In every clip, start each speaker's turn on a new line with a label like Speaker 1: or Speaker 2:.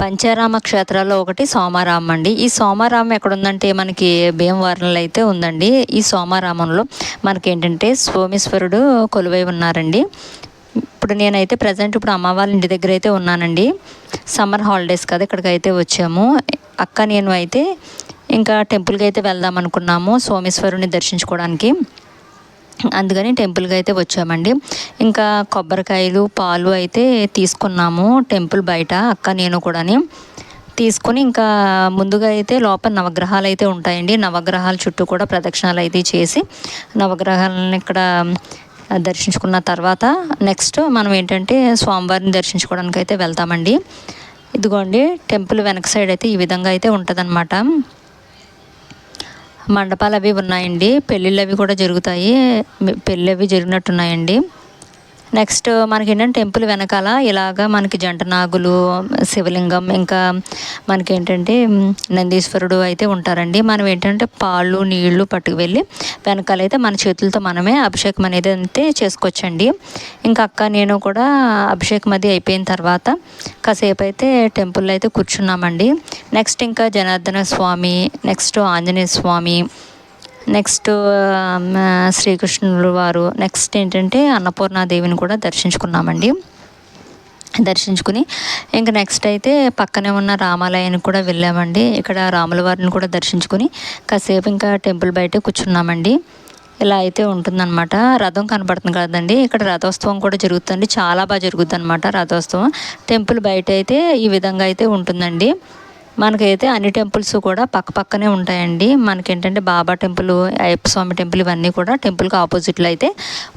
Speaker 1: పంచారామ క్షేత్రాల్లో ఒకటి సోమారామం అండి. ఈ సోమారామం ఎక్కడుందంటే మనకి భీమవరంలో అయితే ఉందండి. ఈ సోమారామంలో మనకేంటంటే సోమేశ్వరుడు కొలువై ఉన్నారండి. ఇప్పుడు నేనైతే ప్రజెంట్ ఇప్పుడు అమ్మ వాళ్ళ ఇంటి దగ్గర అయితే ఉన్నానండి. సమ్మర్ హాలిడేస్ కదా, ఇక్కడికైతే వచ్చాము. అక్క నేను అయితే ఇంకా టెంపుల్కి అయితే వెళ్దాం అనుకున్నాము సోమేశ్వరుని దర్శించుకోవడానికి. అందుకని టెంపుల్కి అయితే వచ్చామండి. ఇంకా కొబ్బరికాయలు పాలు అయితే తీసుకున్నాము టెంపుల్ బయట, అక్క నేను కూడాని తీసుకొని ఇంకా ముందుగా అయితే లోపల నవగ్రహాలు అయితే ఉంటాయండి. నవగ్రహాల చుట్టూ కూడా ప్రదక్షిణాలు అయితే చేసి నవగ్రహాలను ఇక్కడ దర్శించుకున్న తర్వాత నెక్స్ట్ మనం ఏంటంటే స్వామివారిని దర్శించుకోవడానికి అయితే వెళ్తామండి. ఇదిగోండి టెంపుల్ వెనక సైడ్ అయితే ఈ విధంగా అయితే ఉంటుందన్నమాట. మండపాలు అవి ఉన్నాయండి, పెళ్ళిళ్ళు అవి కూడా జరుగుతాయి, పెళ్ళి అవి జరిగినట్టున్నాయండి. నెక్స్ట్ మనకి ఏంటంటే టెంపుల్ వెనకాల ఇలాగ మనకి జంట నాగులు, శివలింగం, ఇంకా మనకేంటంటే నందీశ్వరుడు అయితే ఉంటారండి. మనం ఏంటంటే పాలు నీళ్లు పట్టుకు వెళ్ళి వెనకాలైతే మన చేతులతో మనమే అభిషేకం అనేది అయితే చేసుకోవచ్చండి. ఇంకా అక్క నేను కూడా అభిషేకం అది అయిపోయిన తర్వాత కాసేపు అయితే టెంపుల్లో అయితే కూర్చున్నామండి. నెక్స్ట్ ఇంకా జనార్దన స్వామి, నెక్స్ట్ ఆంజనేయ స్వామి, నెక్స్ట్ శ్రీకృష్ణుడు వారు, నెక్స్ట్ ఏంటంటే అన్నపూర్ణాదేవిని కూడా దర్శించుకున్నామండి. దర్శించుకుని ఇంకా నెక్స్ట్ అయితే పక్కనే ఉన్న రామాలయానికి కూడా వెళ్ళామండి. ఇక్కడ రాముల వారిని కూడా దర్శించుకుని కాసేపు ఇంకా టెంపుల్ బయట కూర్చున్నామండి. ఇలా అయితే ఉంటుందన్నమాట. రథం కనపడుతుంది కదండి, ఇక్కడ రథోత్సవం కూడా జరుగుతుంది, చాలా బాగా జరుగుతుంది అనమాట రథోత్సవం. టెంపుల్ బయట అయితే ఈ విధంగా అయితే ఉంటుందండి. మనకైతే అన్ని టెంపుల్స్ కూడా పక్క పక్కనే ఉంటాయండి. మనకేంటంటే బాబా టెంపుల్, అయ్యప్ప స్వామి టెంపుల్ ఇవన్నీ కూడా టెంపుల్కి ఆపోజిట్లో అయితే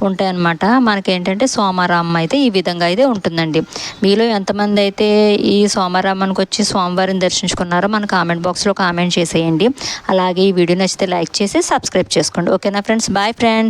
Speaker 1: ఉంటాయన్నమాట. మనకేంటంటే సోమారామం అయితే ఈ విధంగా అయితే ఉంటుందండి. మీలో ఎంతమంది అయితే ఈ సోమారామానికి వచ్చి స్వామివారిని దర్శించుకున్నారో మన కామెంట్ బాక్స్లో కామెంట్ చేసేయండి. అలాగే ఈ వీడియో నచ్చితే లైక్ చేసి సబ్స్క్రైబ్ చేసుకోండి. ఓకేనా ఫ్రెండ్స్, బాయ్ ఫ్రెండ్స్.